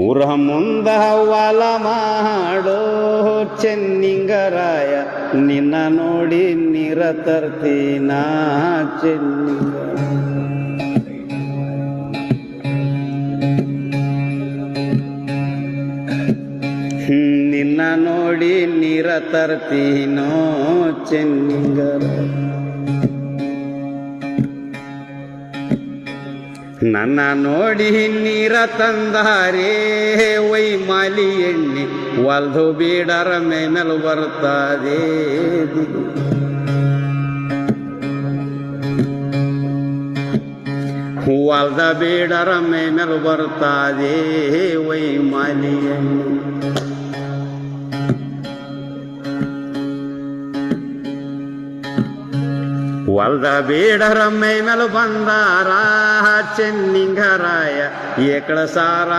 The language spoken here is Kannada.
ಊರ ಮುಂದ ವಾಲ ಮಾಡೋ ಚೆನ್ನಿಂಗರಾಯ, ನಿನ್ನ ನೋಡಿ ನೀರ ತರ್ತೀನ ಚೆನ್ನಿಂಗ. ನಿನ್ನ ನೋಡಿ ನೀರ ತರ್ತೀನೋ ಚೆನ್ನಿಂಗರಾಯ. ನನ್ನ ನೋಡಿ ನೀರ ತಂದಾರೇ ವೈಮಾಲಿ ಎಣ್ಣೆ, ಒಲ್ದು ಬೀಡರ ಮೇಲ್ ಬರ್ತದೆ. ಒಲ್ದ ಬೀಡರ ಮೇಲ್ ಬರ್ತದೆ ವೈಮಾಲಿ ಎಣ್ಣೆ. ಒಲ್ದ ಬೀಡರ ಮೇಲ್ ಬಂದಾರ ಚೆನ್ನಿಂಗರಾಯ, ಏಕಳ ಸಾರ